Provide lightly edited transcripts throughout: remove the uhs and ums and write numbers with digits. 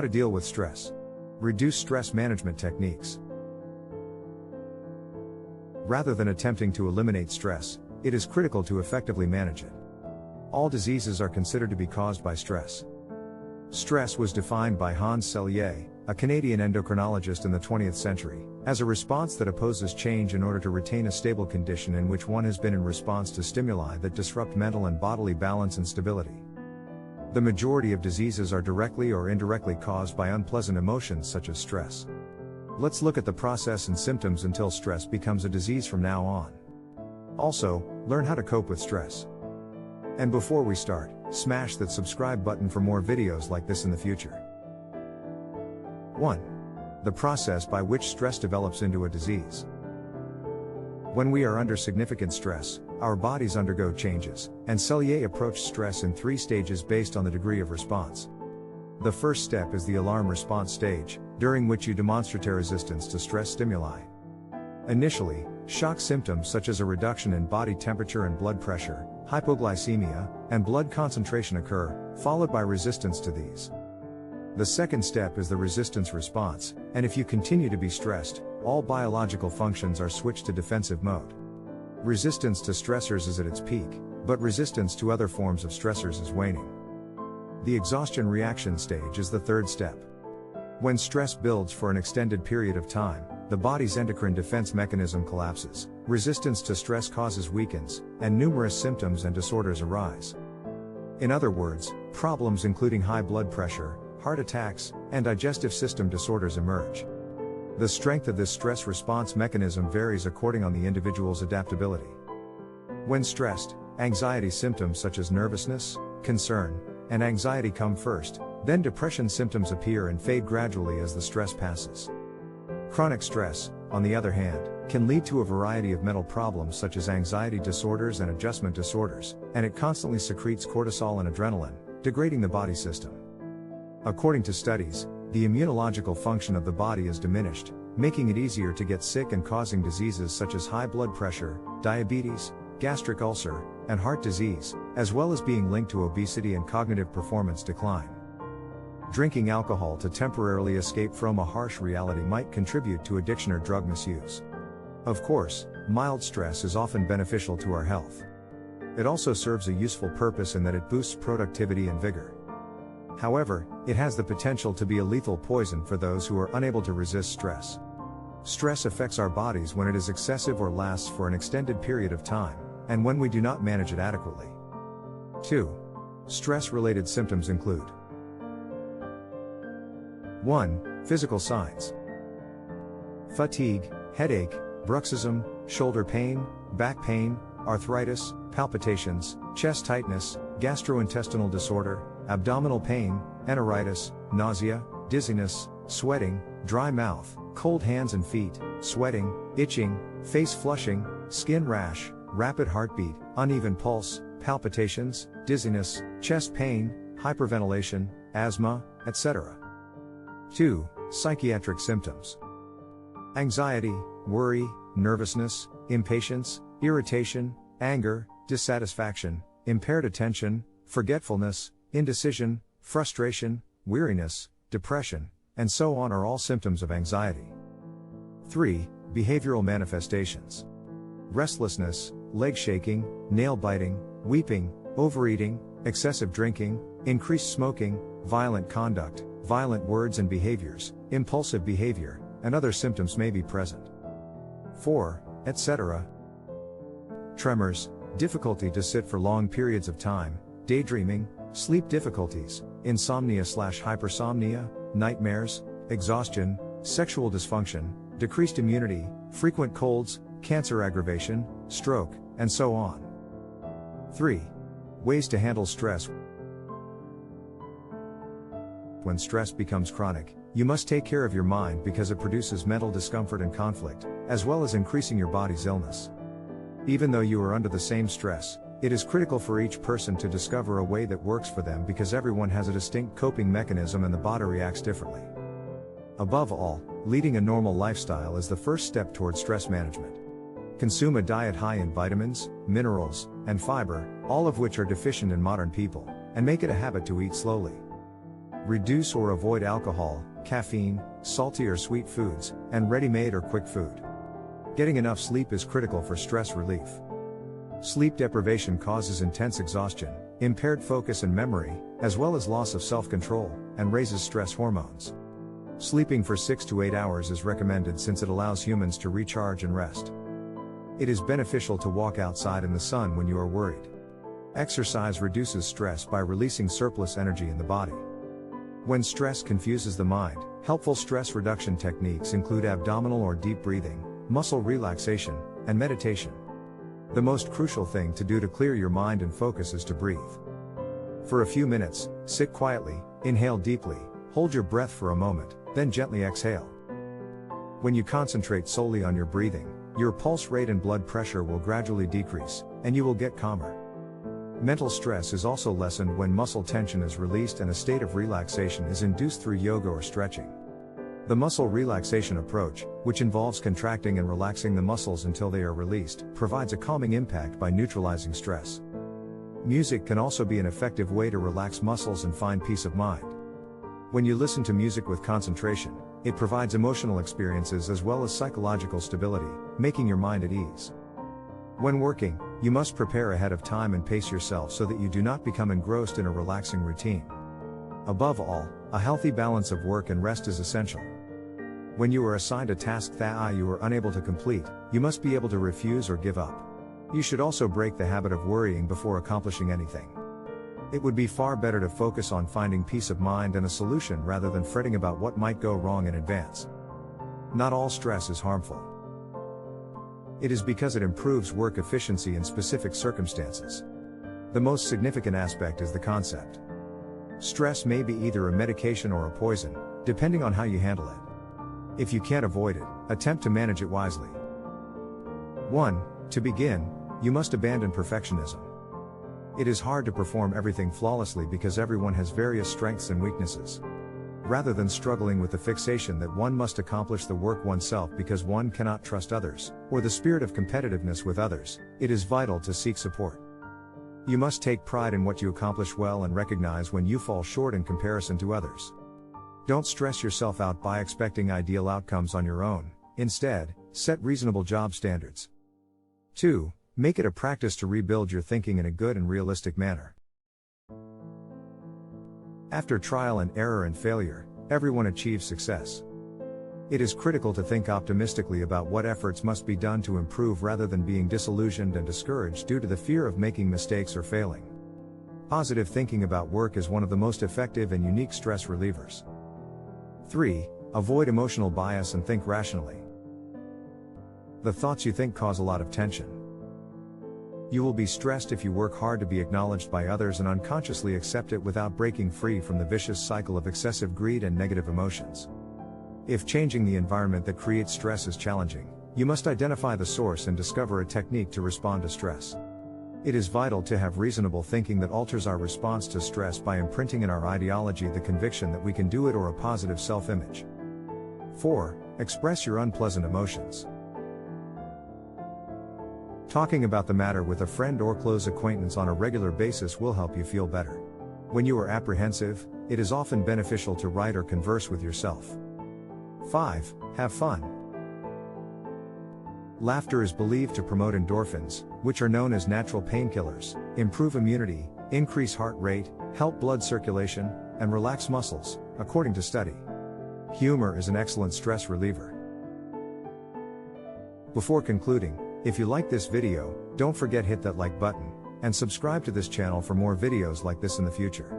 How to deal with stress. Reduce stress management techniques. Rather than attempting to eliminate stress, it is critical to effectively manage it. All diseases are considered to be caused by stress. Stress was defined by Hans Selye, a Canadian endocrinologist in the 20th century, as a response that opposes change in order to retain a stable condition in which one has been in response to stimuli that disrupt mental and bodily balance and stability. The majority of diseases are directly or indirectly caused by unpleasant emotions such as stress. Let's look at the process and symptoms until stress becomes a disease from now on. Also, learn how to cope with stress. And before we start, smash that subscribe button for more videos like this in the future. 1. The process by which stress develops into a disease. When we are under significant stress, our bodies undergo changes, and Selye approached stress in 3 stages based on the degree of response. The first step is the alarm response stage, during which you demonstrate resistance to stress stimuli. Initially, shock symptoms such as a reduction in body temperature and blood pressure, hypoglycemia, and blood concentration occur, followed by resistance to these. The second step is the resistance response, and if you continue to be stressed, all biological functions are switched to defensive mode. Resistance to stressors is at its peak, but resistance to other forms of stressors is waning. The exhaustion reaction stage is the third step. When stress builds for an extended period of time, the body's endocrine defense mechanism collapses, resistance to stress causes weakens, and numerous symptoms and disorders arise. In other words, problems including high blood pressure, heart attacks, and digestive system disorders emerge. The strength of this stress response mechanism varies according on the individual's adaptability. When stressed, anxiety symptoms such as nervousness, concern, and anxiety come first, then depression symptoms appear and fade gradually as the stress passes. Chronic stress, on the other hand, can lead to a variety of mental problems such as anxiety disorders and adjustment disorders, and it constantly secretes cortisol and adrenaline, degrading the body system. According to studies, the immunological function of the body is diminished, making it easier to get sick and causing diseases such as high blood pressure, diabetes, gastric ulcer, and heart disease, as well as being linked to obesity and cognitive performance decline. Drinking alcohol to temporarily escape from a harsh reality might contribute to addiction or drug misuse. Of course, mild stress is often beneficial to our health. It also serves a useful purpose in that it boosts productivity and vigor. However, it has the potential to be a lethal poison for those who are unable to resist stress. Stress affects our bodies when it is excessive or lasts for an extended period of time, and when we do not manage it adequately. 2. Stress-related symptoms include 1. Physical signs. Fatigue, headache, bruxism, shoulder pain, back pain, arthritis, palpitations, chest tightness, gastrointestinal disorder, abdominal pain, enteritis, nausea, dizziness, sweating, dry mouth, cold hands and feet, sweating, itching, face flushing, skin rash, rapid heartbeat, uneven pulse, palpitations, dizziness, chest pain, hyperventilation, asthma, etc. 2. Psychiatric symptoms. Anxiety, worry, nervousness, impatience, irritation, anger, dissatisfaction, impaired attention, forgetfulness, indecision, frustration, weariness, depression, and so on are all symptoms of anxiety. 3. Behavioral manifestations. Restlessness, leg shaking, nail biting, weeping, overeating, excessive drinking, increased smoking, violent conduct, violent words and behaviors, impulsive behavior, and other symptoms may be present. 4. Etc. Tremors, difficulty to sit for long periods of time, daydreaming, sleep difficulties, insomnia/hypersomnia, nightmares, exhaustion, sexual dysfunction, decreased immunity, frequent colds, cancer aggravation, stroke, and so on. 3. Ways to handle stress. When stress becomes chronic, you must take care of your mind because it produces mental discomfort and conflict, as well as increasing your body's illness. Even though you are under the same stress, it is critical for each person to discover a way that works for them because everyone has a distinct coping mechanism and the body reacts differently. Above all, leading a normal lifestyle is the first step towards stress management. Consume a diet high in vitamins, minerals, and fiber, all of which are deficient in modern people, and make it a habit to eat slowly. Reduce or avoid alcohol, caffeine, salty or sweet foods, and ready-made or quick food. Getting enough sleep is critical for stress relief. Sleep deprivation causes intense exhaustion, impaired focus and memory, as well as loss of self-control, and raises stress hormones. Sleeping for 6 to 8 hours is recommended since it allows humans to recharge and rest. It is beneficial to walk outside in the sun when you are worried. Exercise reduces stress by releasing surplus energy in the body. When stress confuses the mind, helpful stress reduction techniques include abdominal or deep breathing, muscle relaxation, and meditation. The most crucial thing to do to clear your mind and focus is to breathe. For a few minutes, sit quietly, inhale deeply, hold your breath for a moment, then gently exhale. When you concentrate solely on your breathing, your pulse rate and blood pressure will gradually decrease, and you will get calmer. Mental stress is also lessened when muscle tension is released and a state of relaxation is induced through yoga or stretching. The muscle relaxation approach, which involves contracting and relaxing the muscles until they are released, provides a calming impact by neutralizing stress. Music can also be an effective way to relax muscles and find peace of mind. When you listen to music with concentration, it provides emotional experiences as well as psychological stability, making your mind at ease. When working, you must prepare ahead of time and pace yourself so that you do not become engrossed in a relaxing routine. Above all, a healthy balance of work and rest is essential. When you are assigned a task that you are unable to complete, you must be able to refuse or give up. You should also break the habit of worrying before accomplishing anything. It would be far better to focus on finding peace of mind and a solution rather than fretting about what might go wrong in advance. Not all stress is harmful. It is because it improves work efficiency in specific circumstances. The most significant aspect is the concept. Stress may be either a medication or a poison, depending on how you handle it. If you can't avoid it, attempt to manage it wisely. 1. To begin, you must abandon perfectionism. It is hard to perform everything flawlessly because everyone has various strengths and weaknesses. Rather than struggling with the fixation that one must accomplish the work oneself because one cannot trust others, or the spirit of competitiveness with others, it is vital to seek support. You must take pride in what you accomplish well and recognize when you fall short in comparison to others. Don't stress yourself out by expecting ideal outcomes on your own. Instead, set reasonable job standards. 2. Make it a practice to rebuild your thinking in a good and realistic manner. After trial and error and failure, everyone achieves success. It is critical to think optimistically about what efforts must be done to improve rather than being disillusioned and discouraged due to the fear of making mistakes or failing. Positive thinking about work is one of the most effective and unique stress relievers. 3. Avoid emotional bias and think rationally. The thoughts you think cause a lot of tension. You will be stressed if you work hard to be acknowledged by others and unconsciously accept it without breaking free from the vicious cycle of excessive greed and negative emotions. If changing the environment that creates stress is challenging, you must identify the source and discover a technique to respond to stress. It is vital to have reasonable thinking that alters our response to stress by imprinting in our ideology the conviction that we can do it or a positive self-image. 4. Express your unpleasant emotions. Talking about the matter with a friend or close acquaintance on a regular basis will help you feel better. When you are apprehensive, it is often beneficial to write or converse with yourself. 5. Have fun. Laughter is believed to promote endorphins, which are known as natural painkillers, improve immunity, increase heart rate, help blood circulation, and relax muscles, according to study. Humor is an excellent stress reliever. Before concluding, if you like this video, don't forget hit that like button, and subscribe to this channel for more videos like this in the future.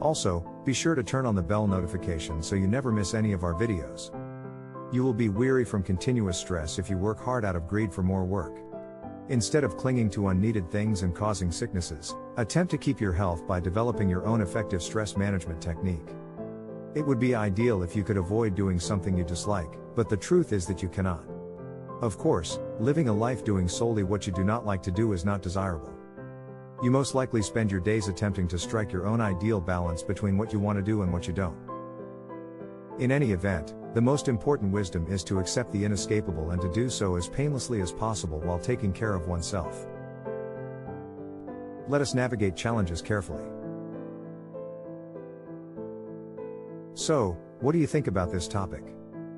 Also, be sure to turn on the bell notification so you never miss any of our videos. You will be weary from continuous stress if you work hard out of greed for more work. Instead of clinging to unneeded things and causing sicknesses, attempt to keep your health by developing your own effective stress management technique. It would be ideal if you could avoid doing something you dislike, but the truth is that you cannot. Of course, living a life doing solely what you do not like to do is not desirable. You most likely spend your days attempting to strike your own ideal balance between what you want to do and what you don't. In any event, the most important wisdom is to accept the inescapable and to do so as painlessly as possible while taking care of oneself. Let us navigate challenges carefully. So, what do you think about this topic?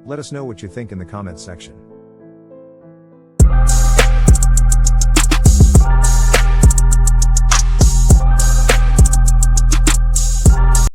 Let us know what you think in the comments section.